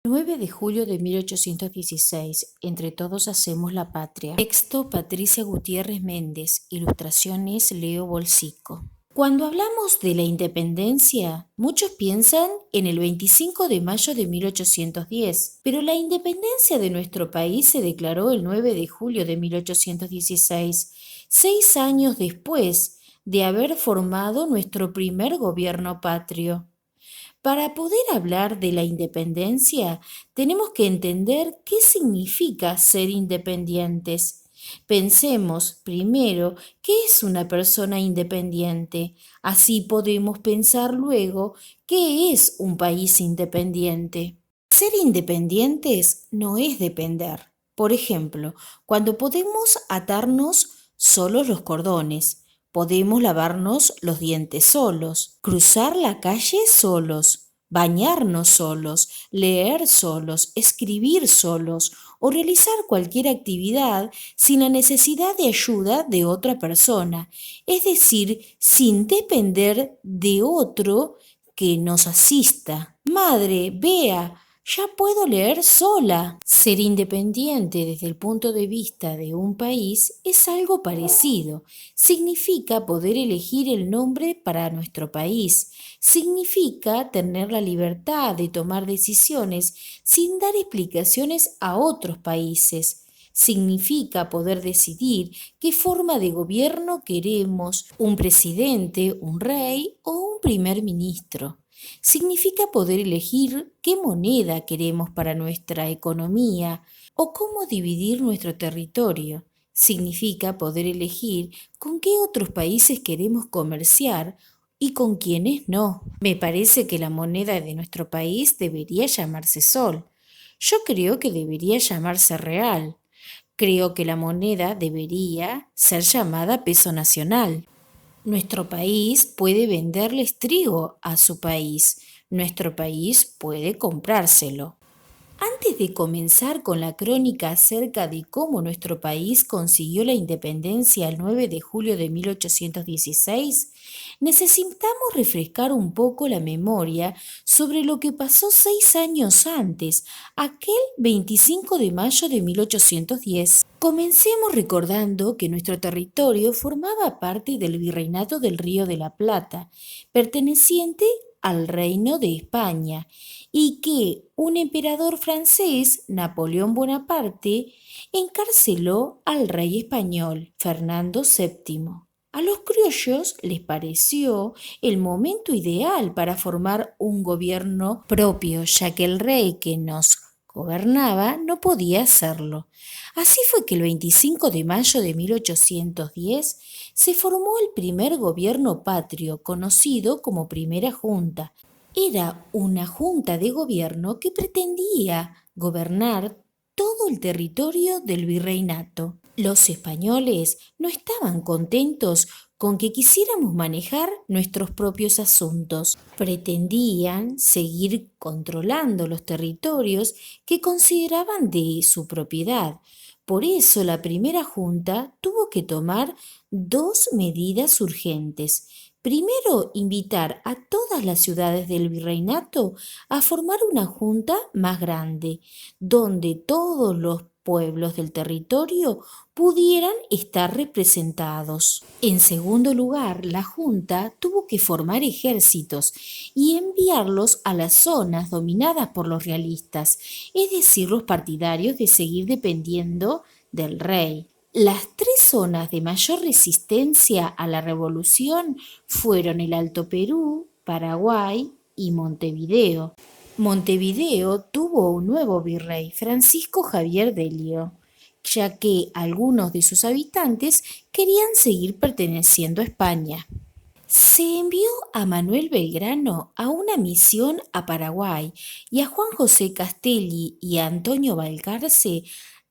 9 de julio de 1816. Entre todos hacemos la patria. Texto Patricia Gutiérrez Méndez. Ilustraciones Leo Bolsico. Cuando hablamos de la independencia, muchos piensan en el 25 de mayo de 1810, pero la independencia de nuestro país se declaró el 9 de julio de 1816, 6 años después de haber formado nuestro primer gobierno patrio. Para poder hablar de la independencia, tenemos que entender qué significa ser independientes. Pensemos primero qué es una persona independiente. Así podemos pensar luego qué es un país independiente. Ser independientes no es depender. Por ejemplo, cuando podemos atarnos solos los cordones, podemos lavarnos los dientes solos, cruzar la calle solos, bañarnos solos, leer solos, escribir solos o realizar cualquier actividad sin la necesidad de ayuda de otra persona, es decir, sin depender de otro que nos asista. Madre, vea, ya puedo leer sola. Ser independiente desde el punto de vista de un país es algo parecido. Significa poder elegir el nombre para nuestro país. Significa tener la libertad de tomar decisiones sin dar explicaciones a otros países. Significa poder decidir qué forma de gobierno queremos, un presidente, un rey o un primer ministro. Significa poder elegir qué moneda queremos para nuestra economía o cómo dividir nuestro territorio. Significa poder elegir con qué otros países queremos comerciar y con quiénes no. Me parece que la moneda de nuestro país debería llamarse sol. Yo creo que debería llamarse real. Creo que la moneda debería ser llamada peso nacional. Nuestro país puede venderles trigo a su país. Nuestro país puede comprárselo. Antes de comenzar con la crónica acerca de cómo nuestro país consiguió la independencia el 9 de julio de 1816, necesitamos refrescar un poco la memoria sobre lo que pasó 6 años antes, aquel 25 de mayo de 1810. Comencemos recordando que nuestro territorio formaba parte del Virreinato del Río de la Plata, perteneciente al Reino de España, y que un emperador francés, Napoleón Bonaparte, encarceló al rey español, Fernando VII. A los criollos les pareció el momento ideal para formar un gobierno propio, ya que el rey que nos gobernaba no podía hacerlo. Así fue que el 25 de mayo de 1810 se formó el primer gobierno patrio, conocido como Primera Junta. Era una junta de gobierno que pretendía gobernar todo el territorio del virreinato. Los españoles no estaban contentos con que quisiéramos manejar nuestros propios asuntos. Pretendían seguir controlando los territorios que consideraban de su propiedad. Por eso la primera junta tuvo que tomar dos medidas urgentes. Primero, invitar a todas las ciudades del virreinato a formar una junta más grande, donde todos los pueblos del territorio pudieran estar representados. En segundo lugar, la junta tuvo que formar ejércitos y enviarlos a las zonas dominadas por los realistas, es decir, los partidarios de seguir dependiendo del rey. Las tres zonas de mayor resistencia a la revolución fueron el Alto Perú, Paraguay y Montevideo. Montevideo tuvo un nuevo virrey, Francisco Javier Delio, ya que algunos de sus habitantes querían seguir perteneciendo a España. Se envió a Manuel Belgrano a una misión a Paraguay y a Juan José Castelli y a Antonio Balcarce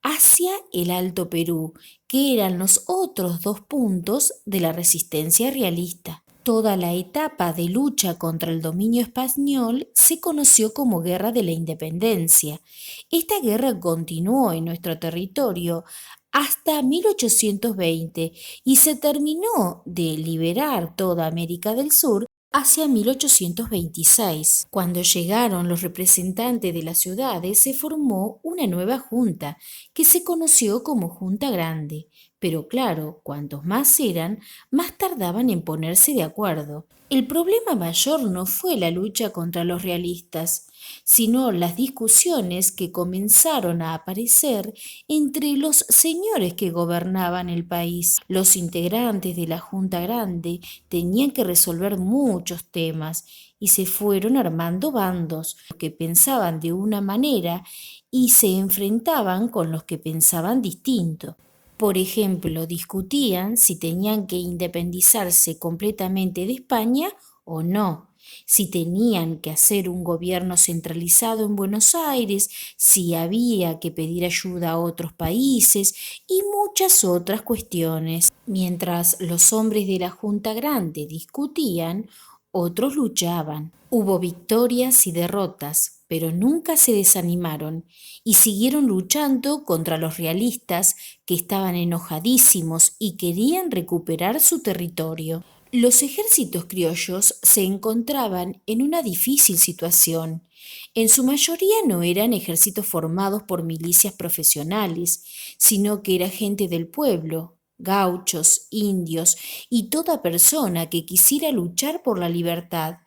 hacia el Alto Perú, que eran los otros dos puntos de la resistencia realista. Toda la etapa de lucha contra el dominio español se conoció como Guerra de la Independencia. Esta guerra continuó en nuestro territorio hasta 1820 y se terminó de liberar toda América del Sur hacia 1826. Cuando llegaron los representantes de las ciudades, se formó una nueva junta, que se conoció como Junta Grande. Pero claro, cuantos más eran, más tardaban en ponerse de acuerdo. El problema mayor no fue la lucha contra los realistas, sino las discusiones que comenzaron a aparecer entre los señores que gobernaban el país. Los integrantes de la Junta Grande tenían que resolver muchos temas y se fueron armando bandos, los que pensaban de una manera y se enfrentaban con los que pensaban distinto. Por ejemplo, discutían si tenían que independizarse completamente de España o no, si tenían que hacer un gobierno centralizado en Buenos Aires, si había que pedir ayuda a otros países y muchas otras cuestiones. Mientras los hombres de la Junta Grande discutían, otros luchaban. Hubo victorias y derrotas, pero nunca se desanimaron y siguieron luchando contra los realistas que estaban enojadísimos y querían recuperar su territorio. Los ejércitos criollos se encontraban en una difícil situación. En su mayoría no eran ejércitos formados por milicias profesionales, sino que era gente del pueblo, gauchos, indios y toda persona que quisiera luchar por la libertad.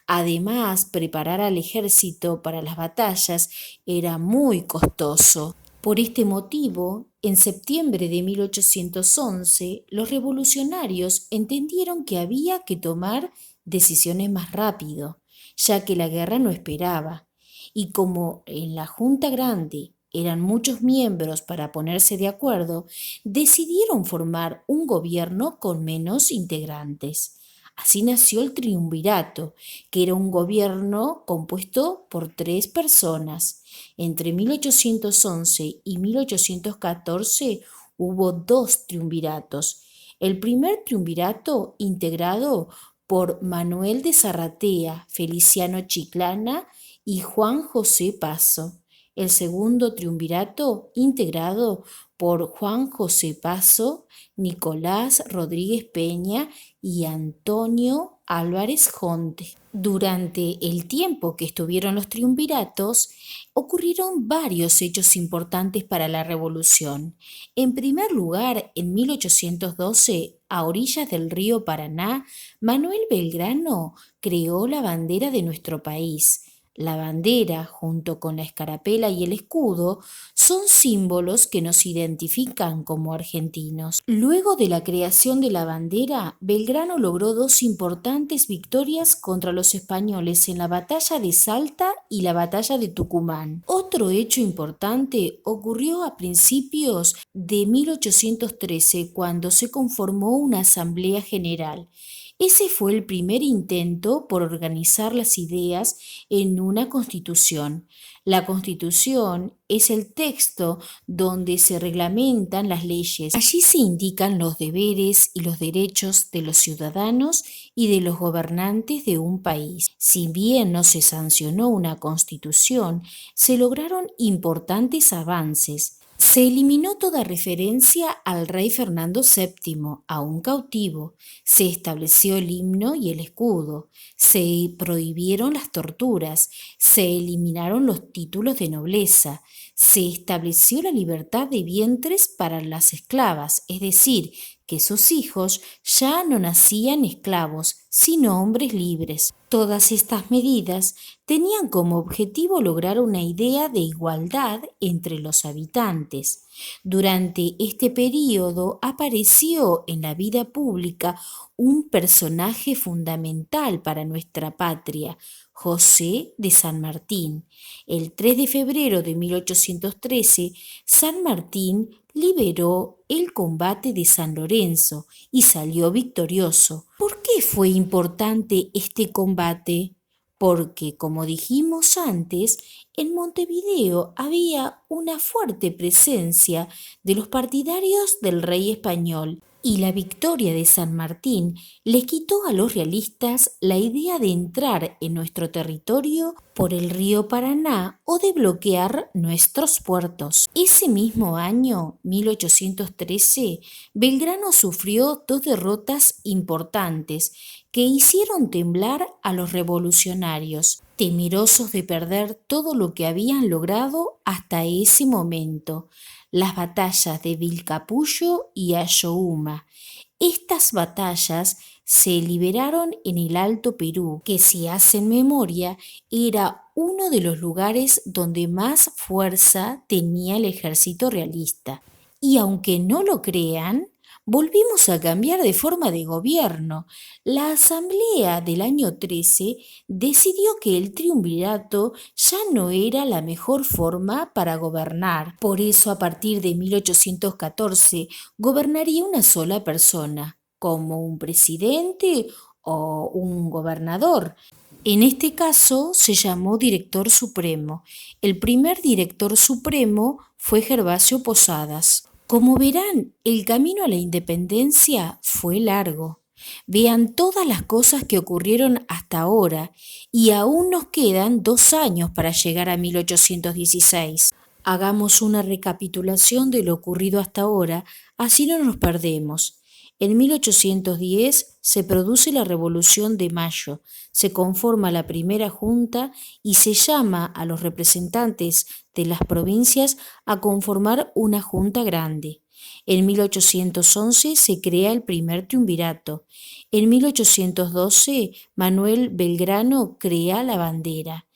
Además, preparar al ejército para las batallas era muy costoso. Por este motivo, en septiembre de 1811, los revolucionarios entendieron que había que tomar decisiones más rápido, ya que la guerra no esperaba. Y como en la Junta Grande eran muchos miembros para ponerse de acuerdo, decidieron formar un gobierno con menos integrantes. Así nació el triunvirato, que era un gobierno compuesto por 3 personas. Entre 1811 y 1814 hubo 2 triunviratos. El primer triunvirato integrado por Manuel de Zarratea, Feliciano Chiclana y Juan José Paso. El segundo triunvirato integrado por Juan José Paso, Nicolás Rodríguez Peña y Antonio Álvarez Jonte. Durante el tiempo que estuvieron los triunviratos, ocurrieron varios hechos importantes para la revolución. En primer lugar, en 1812, a orillas del río Paraná, Manuel Belgrano creó la bandera de nuestro país. La bandera, junto con la escarapela y el escudo, son símbolos que nos identifican como argentinos. Luego de la creación de la bandera, Belgrano logró 2 importantes victorias contra los españoles en la batalla de Salta y la batalla de Tucumán. Otro hecho importante ocurrió a principios de 1813, cuando se conformó una Asamblea General. Ese fue el primer intento por organizar las ideas en una constitución. La constitución es el texto donde se reglamentan las leyes. Allí se indican los deberes y los derechos de los ciudadanos y de los gobernantes de un país. Si bien no se sancionó una constitución, se lograron importantes avances. Se eliminó toda referencia al rey Fernando VII, a un cautivo. Se estableció el himno y el escudo. Se prohibieron las torturas. Se eliminaron los títulos de nobleza. Se estableció la libertad de vientres para las esclavas, es decir, que sus hijos ya no nacían esclavos, sino hombres libres. Todas estas medidas tenían como objetivo lograr una idea de igualdad entre los habitantes. Durante este período apareció en la vida pública un personaje fundamental para nuestra patria, José de San Martín. El 3 de febrero de 1813, San Martín liberó el combate de San Lorenzo y salió victorioso. ¿Por qué fue importante este combate? Porque, como dijimos antes, en Montevideo había una fuerte presencia de los partidarios del rey español. Y la victoria de San Martín les quitó a los realistas la idea de entrar en nuestro territorio por el río Paraná o de bloquear nuestros puertos. Ese mismo año, 1813, Belgrano sufrió dos derrotas importantes que hicieron temblar a los revolucionarios, temerosos de perder todo lo que habían logrado hasta ese momento. Las batallas de Vilcapugio y Ayohuma. Estas batallas se liberaron en el Alto Perú, que si hacen memoria era uno de los lugares donde más fuerza tenía el ejército realista. Y aunque no lo crean, volvimos a cambiar de forma de gobierno. La Asamblea del año 13 decidió que el triunvirato ya no era la mejor forma para gobernar. Por eso, a partir de 1814, gobernaría una sola persona, como un presidente o un gobernador. En este caso se llamó director supremo. El primer director supremo fue Gervasio Posadas. Como verán, el camino a la independencia fue largo. Vean todas las cosas que ocurrieron hasta ahora y aún nos quedan 2 años para llegar a 1816. Hagamos una recapitulación de lo ocurrido hasta ahora, así no nos perdemos. En 1810 se produce la Revolución de Mayo, se conforma la primera junta y se llama a los representantes de las provincias a conformar una junta grande. En 1811 se crea el primer triunvirato. En 1812 Manuel Belgrano crea la bandera.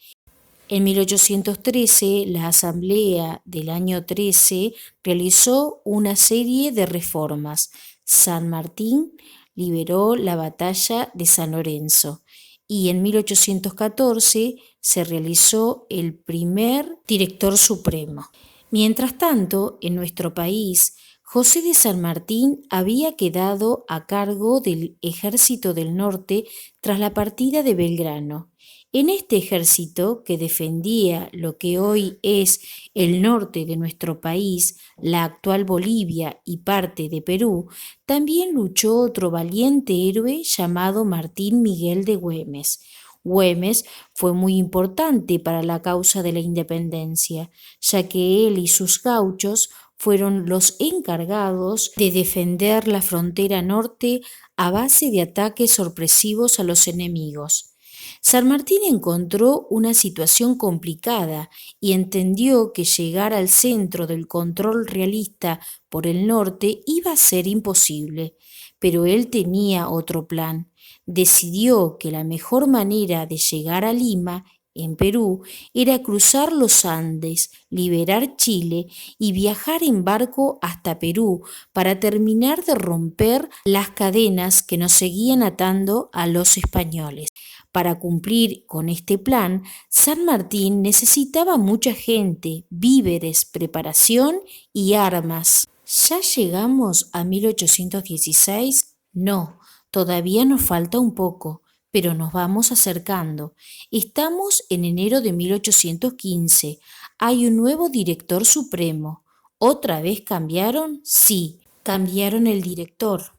En 1813 la Asamblea del año 13 realizó una serie de reformas. San Martín liberó la batalla de San Lorenzo y en 1814 se realizó el primer director supremo. Mientras tanto, en nuestro país, José de San Martín había quedado a cargo del Ejército del Norte tras la partida de Belgrano. En este ejército, que defendía lo que hoy es el norte de nuestro país, la actual Bolivia y parte de Perú, también luchó otro valiente héroe llamado Martín Miguel de Güemes. Güemes fue muy importante para la causa de la independencia, ya que él y sus gauchos fueron los encargados de defender la frontera norte a base de ataques sorpresivos a los enemigos. San Martín encontró una situación complicada y entendió que llegar al centro del control realista por el norte iba a ser imposible, pero él tenía otro plan. Decidió que la mejor manera de llegar a Lima, en Perú, era cruzar los Andes, liberar Chile y viajar en barco hasta Perú para terminar de romper las cadenas que nos seguían atando a los españoles. Para cumplir con este plan, San Martín necesitaba mucha gente, víveres, preparación y armas. ¿Ya llegamos a 1816? No, todavía nos falta un poco, pero nos vamos acercando. Estamos en enero de 1815. Hay un nuevo director supremo. ¿Otra vez cambiaron? Sí, cambiaron el director.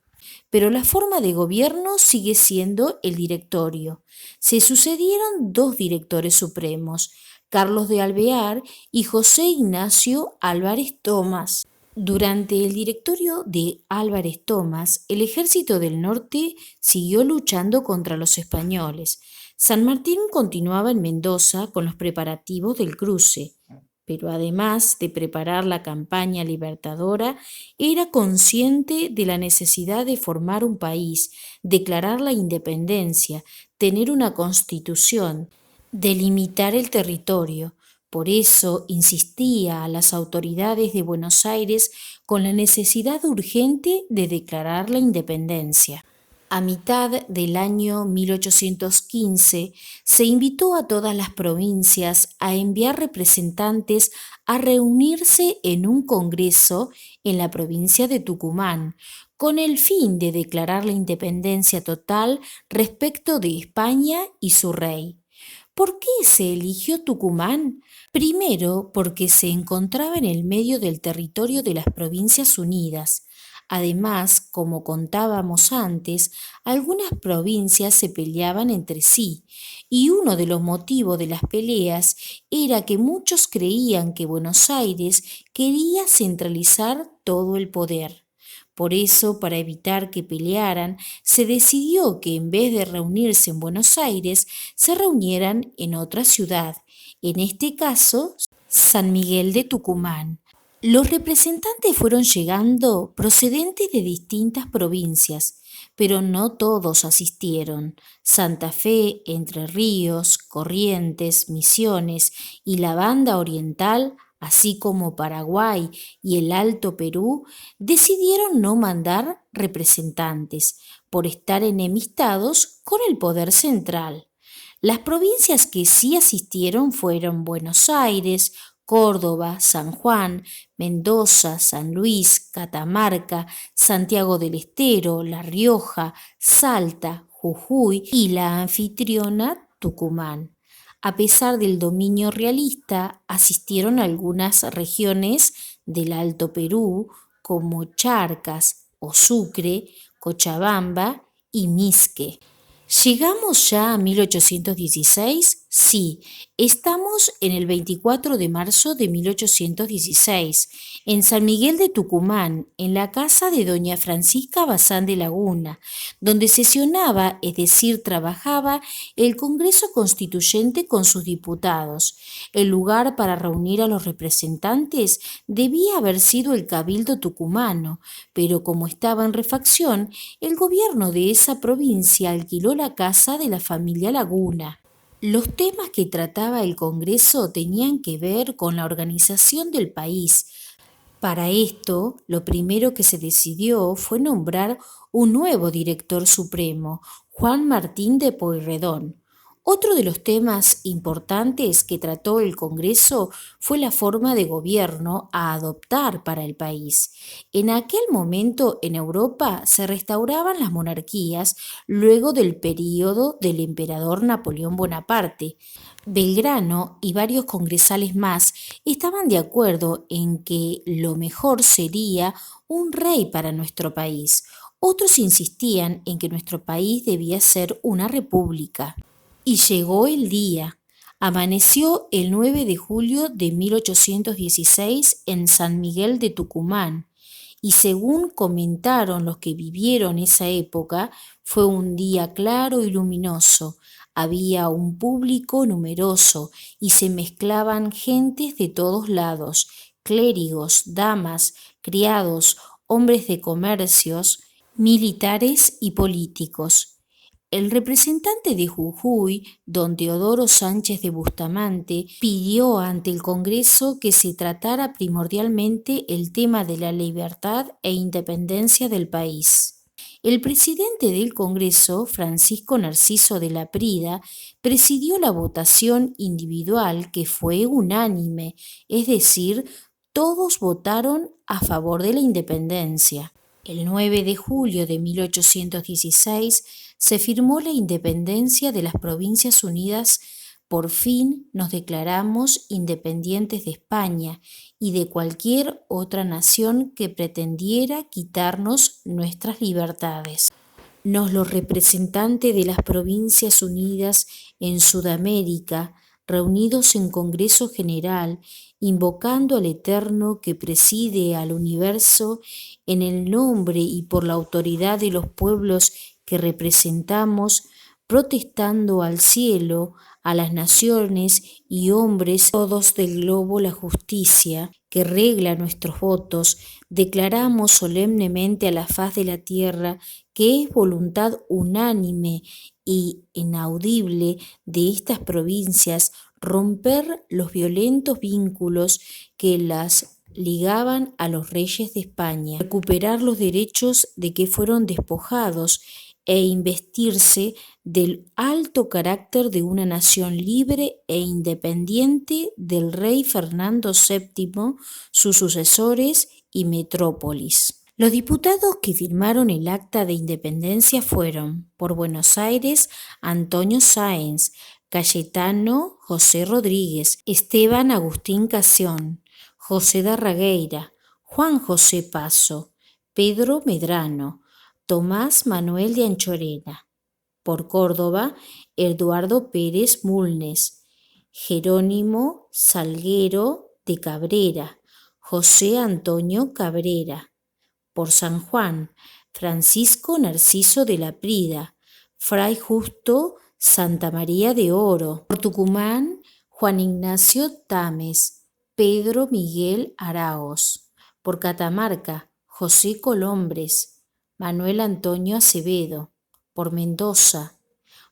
Pero la forma de gobierno sigue siendo el directorio. Se sucedieron 2 directores supremos, Carlos de Alvear y José Ignacio Álvarez Thomas. Durante el directorio de Álvarez Thomas, el ejército del norte siguió luchando contra los españoles. San Martín continuaba en Mendoza con los preparativos del cruce, pero además de preparar la campaña libertadora, era consciente de la necesidad de formar un país, declarar la independencia, tener una constitución, delimitar el territorio. Por eso insistía a las autoridades de Buenos Aires con la necesidad urgente de declarar la independencia. A mitad del año 1815 se invitó a todas las provincias a enviar representantes a reunirse en un congreso en la provincia de Tucumán, con el fin de declarar la independencia total respecto de España y su rey. ¿Por qué se eligió Tucumán? Primero, porque se encontraba en el medio del territorio de las Provincias Unidas. Además, como contábamos antes, algunas provincias se peleaban entre sí, y uno de los motivos de las peleas era que muchos creían que Buenos Aires quería centralizar todo el poder. Por eso, para evitar que pelearan, se decidió que en vez de reunirse en Buenos Aires, se reunieran en otra ciudad, en este caso, San Miguel de Tucumán. Los representantes fueron llegando procedentes de distintas provincias, pero no todos asistieron. Santa Fe, Entre Ríos, Corrientes, Misiones y la Banda Oriental, así como Paraguay y el Alto Perú, decidieron no mandar representantes por estar enemistados con el poder central. Las provincias que sí asistieron fueron Buenos Aires, Córdoba, San Juan, Mendoza, San Luis, Catamarca, Santiago del Estero, La Rioja, Salta, Jujuy y la anfitriona Tucumán. A pesar del dominio realista, asistieron algunas regiones del Alto Perú como Charcas o Sucre, Cochabamba y Misque. ¿Llegamos ya a 1816? Sí, estamos en el 24 de marzo de 1816, en San Miguel de Tucumán, en la casa de doña Francisca Bazán de Laguna, donde sesionaba, es decir, trabajaba el Congreso Constituyente con sus diputados. El lugar para reunir a los representantes debía haber sido el Cabildo tucumano, pero como estaba en refacción, el gobierno de esa provincia alquiló la casa de la familia Laguna. Los temas que trataba el Congreso tenían que ver con la organización del país. Para esto, lo primero que se decidió fue nombrar un nuevo director supremo, Juan Martín de Pueyrredón. Otro de los temas importantes que trató el Congreso fue la forma de gobierno a adoptar para el país. En aquel momento en Europa se restauraban las monarquías luego del período del emperador Napoleón Bonaparte. Belgrano y varios congresales más estaban de acuerdo en que lo mejor sería un rey para nuestro país. Otros insistían en que nuestro país debía ser una república. Y llegó el día. Amaneció el 9 de julio de 1816 en San Miguel de Tucumán, y según comentaron los que vivieron esa época, fue un día claro y luminoso. Había un público numeroso y se mezclaban gentes de todos lados, clérigos, damas, criados, hombres de comercios, militares y políticos. El representante de Jujuy, don Teodoro Sánchez de Bustamante, pidió ante el Congreso que se tratara primordialmente el tema de la libertad e independencia del país. El presidente del Congreso, Francisco Narciso de la Prida, presidió la votación individual que fue unánime, es decir, todos votaron a favor de la independencia. El 9 de julio de 1816 se firmó la independencia de las Provincias Unidas. Por fin nos declaramos independientes de España y de cualquier otra nación que pretendiera quitarnos nuestras libertades. Los representantes de las Provincias Unidas en Sudamérica, reunidos en Congreso General, invocando al Eterno que preside al universo, en el nombre y por la autoridad de los pueblos que representamos, protestando al cielo, a las naciones y hombres todos del globo la justicia que regla nuestros votos, declaramos solemnemente a la faz de la tierra que es voluntad unánime y inaudible de estas provincias romper los violentos vínculos que las ligaban a los reyes de España, recuperar los derechos de que fueron despojados e investirse del alto carácter de una nación libre e independiente del rey Fernando VII, sus sucesores y metrópolis. Los diputados que firmaron el acta de independencia fueron, por Buenos Aires, Antonio Sáenz, Cayetano José Rodríguez, Esteban Agustín Casón, José Darragueira, Juan José Paso, Pedro Medrano, Tomás Manuel de Anchorena. Por Córdoba, Eduardo Pérez Mulnes, Jerónimo Salguero de Cabrera, José Antonio Cabrera. Por San Juan, Francisco Narciso de la Prida, Fray Justo Santa María de Oro. Por Tucumán, Juan Ignacio Tames, Pedro Miguel Araos. Por Catamarca, José Colombres, Manuel Antonio Acevedo. Por Mendoza,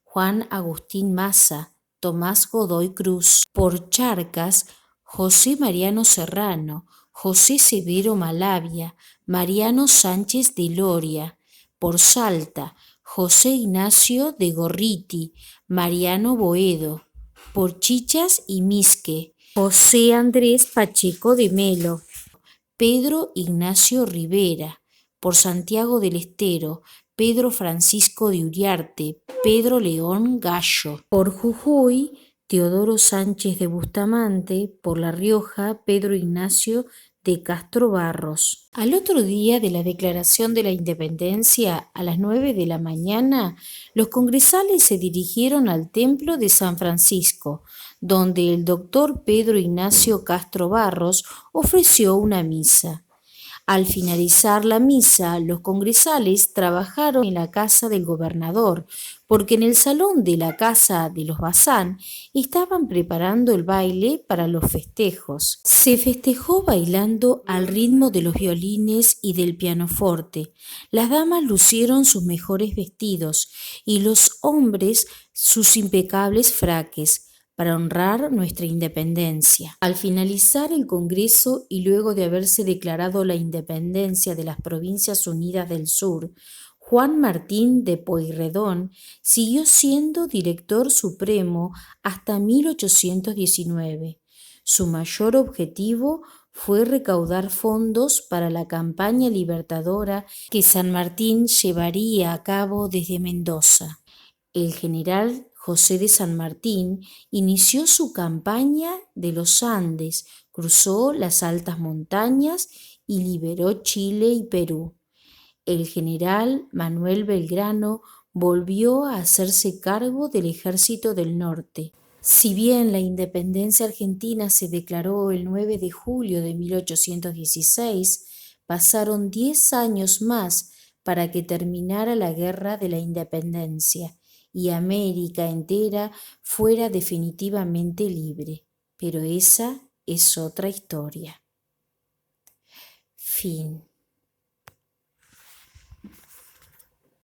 Juan Agustín Maza, Tomás Godoy Cruz. Por Charcas, José Mariano Serrano, José Severo Malavia, Mariano Sánchez de Loria. Por Salta, José Ignacio de Gorriti, Mariano Boedo. Por Chichas y Misque, José Andrés Pacheco de Melo, Pedro Ignacio Rivera. Por Santiago del Estero, Pedro Francisco de Uriarte, Pedro León Gallo. Por Jujuy, Teodoro Sánchez de Bustamante. Por La Rioja, Pedro Ignacio de Castro Barros. Al otro día de la declaración de la independencia, a las 9 de la mañana, los congresales se dirigieron al templo de San Francisco, donde el doctor Pedro Ignacio Castro Barros ofreció una misa. Al finalizar la misa, los congresales trabajaron en la casa del gobernador, porque en el salón de la casa de los Bazán estaban preparando el baile para los festejos. Se festejó bailando al ritmo de los violines y del pianoforte. Las damas lucieron sus mejores vestidos y los hombres sus impecables fraques, para honrar nuestra independencia. Al finalizar el Congreso y luego de haberse declarado la independencia de las Provincias Unidas del Sur, Juan Martín de Pueyrredón siguió siendo director supremo hasta 1819. Su mayor objetivo fue recaudar fondos para la campaña libertadora que San Martín llevaría a cabo desde Mendoza. El general José de San Martín inició su campaña de los Andes, cruzó las altas montañas y liberó Chile y Perú. El general Manuel Belgrano volvió a hacerse cargo del Ejército del Norte. Si bien la independencia argentina se declaró el 9 de julio de 1816, pasaron 10 años más para que terminara la Guerra de la Independencia y América entera fuera definitivamente libre. Pero esa es otra historia. Fin.